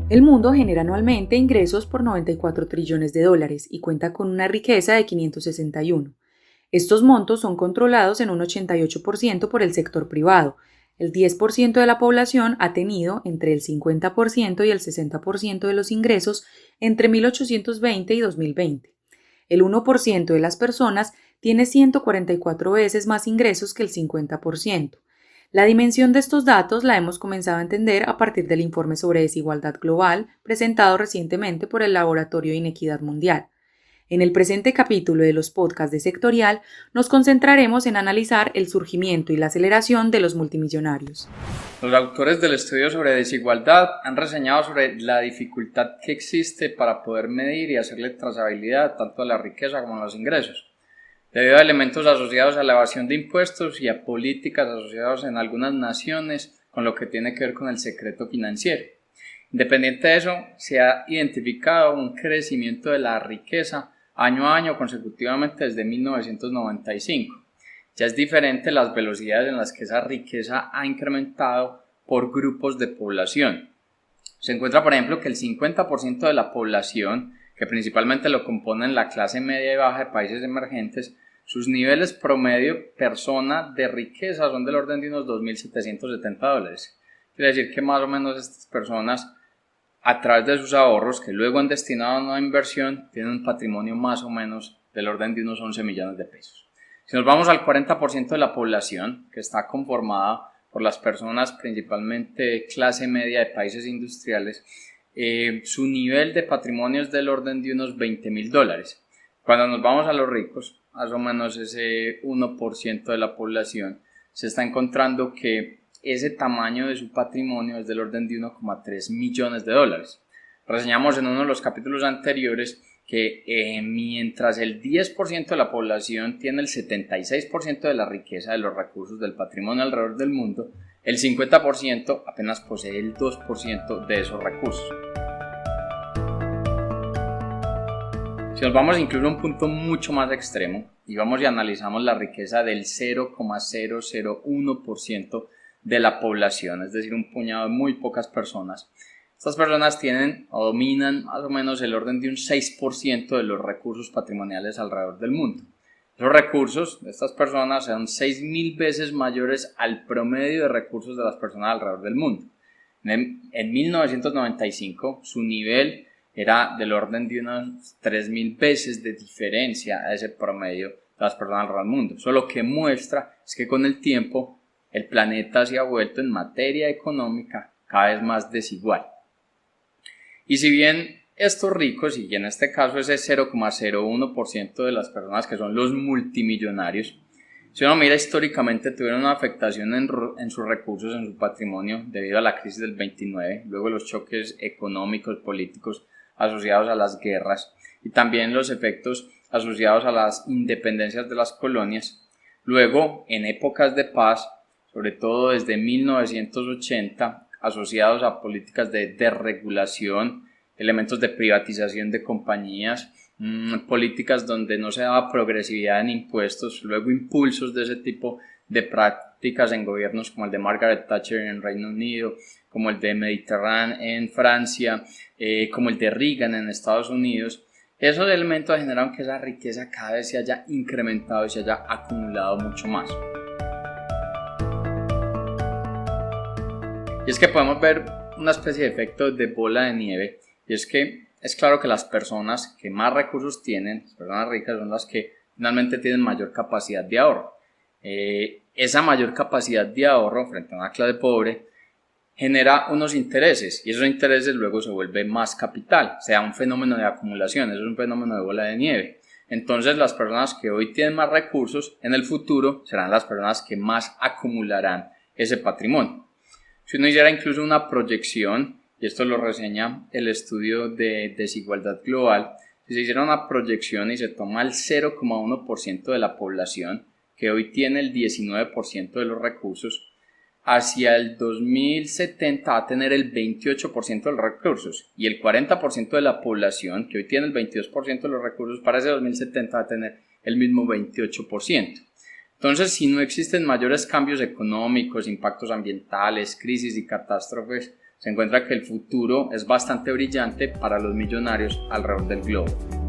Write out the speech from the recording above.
El mundo genera anualmente ingresos por 94 trillones de dólares y cuenta con una riqueza de 561. Estos montos son controlados en un 88% por el sector privado. El 10% de la población ha tenido entre el 50% y el 60% de los ingresos entre 1820 y 2020. El 1% de las personas tiene 144 veces más ingresos que el 50%. La dimensión de estos datos la hemos comenzado a entender a partir del informe sobre desigualdad global presentado recientemente por el Laboratorio de Inequidad Mundial. En el presente capítulo de los podcasts de Sectorial nos concentraremos en analizar el surgimiento y la aceleración de los multimillonarios. Los autores del estudio sobre desigualdad han reseñado sobre la dificultad que existe para poder medir y hacerle trazabilidad tanto a la riqueza como a los ingresos, debido a elementos asociados a la evasión de impuestos y a políticas asociadas en algunas naciones con lo que tiene que ver con el secreto financiero. Independiente de eso, se ha identificado un crecimiento de la riqueza año a año consecutivamente desde 1995. Ya es diferente las velocidades en las que esa riqueza ha incrementado por grupos de población. Se encuentra, por ejemplo, que el 50% de la población, que principalmente lo componen la clase media y baja de países emergentes, sus niveles promedio persona de riqueza son del orden de unos $2.770. Quiere decir que más o menos estas personas, a través de sus ahorros, que luego han destinado a una inversión, tienen un patrimonio más o menos del orden de unos 11 millones de pesos. Si nos vamos al 40% de la población, que está conformada por las personas principalmente de clase media de países industriales, su nivel de patrimonio es del orden de unos $20.000. Cuando nos vamos a los ricos, más o menos ese 1% de la población, se está encontrando que ese tamaño de su patrimonio es del orden de 1,3 millones de dólares. Reseñamos en uno de los capítulos anteriores que mientras el 10% de la población tiene el 76% de la riqueza de los recursos del patrimonio alrededor del mundo, el 50% apenas posee el 2% de esos recursos. Si nos vamos incluso a un punto mucho más extremo y vamos y analizamos la riqueza del 0,001% de la población, es decir, un puñado de muy pocas personas, estas personas tienen o dominan más o menos el orden de un 6% de los recursos patrimoniales alrededor del mundo. Los recursos de estas personas son 6.000 veces mayores al promedio de recursos de las personas alrededor del mundo. En 1995 su nivel era del orden de unas 3.000 veces de diferencia a ese promedio de las personas alrededor del mundo. Eso lo que muestra es que con el tiempo el planeta se ha vuelto en materia económica cada vez más desigual. Y si bien estos ricos, y en este caso ese 0,01% de las personas que son los multimillonarios, si uno mira históricamente tuvieron una afectación en sus recursos, en su patrimonio debido a la crisis del 29, luego los choques económicos, políticos asociados a las guerras y también los efectos asociados a las independencias de las colonias. Luego, en épocas de paz, sobre todo desde 1980, asociados a políticas de desregulación, elementos de privatización de compañías, políticas donde no se daba progresividad en impuestos, luego impulsos de ese tipo de prácticas en gobiernos como el de Margaret Thatcher en Reino Unido, como el de Mitterrand en Francia, como el de Reagan en Estados Unidos. Esos elementos generaron que esa riqueza cada vez se haya incrementado y se haya acumulado mucho más. Y es que podemos ver una especie de efecto de bola de nieve, y es que es claro que las personas que más recursos tienen, las personas ricas, son las que finalmente tienen mayor capacidad de ahorro. Esa mayor capacidad de ahorro frente a una clase pobre genera unos intereses, y esos intereses luego se vuelven más capital, o sea, un fenómeno de acumulación, eso es un fenómeno de bola de nieve. Entonces las personas que hoy tienen más recursos, en el futuro serán las personas que más acumularán ese patrimonio. Si uno hiciera incluso una proyección, y esto lo reseña el estudio de desigualdad global, si se hiciera una proyección y se toma el 0,1% de la población, que hoy tiene el 19% de los recursos, hacia el 2070 va a tener el 28% de los recursos, y el 40% de la población, que hoy tiene el 22% de los recursos, para ese 2070 va a tener el mismo 28%. Entonces, si no existen mayores cambios económicos, impactos ambientales, crisis y catástrofes, se encuentra que el futuro es bastante brillante para los millonarios alrededor del globo.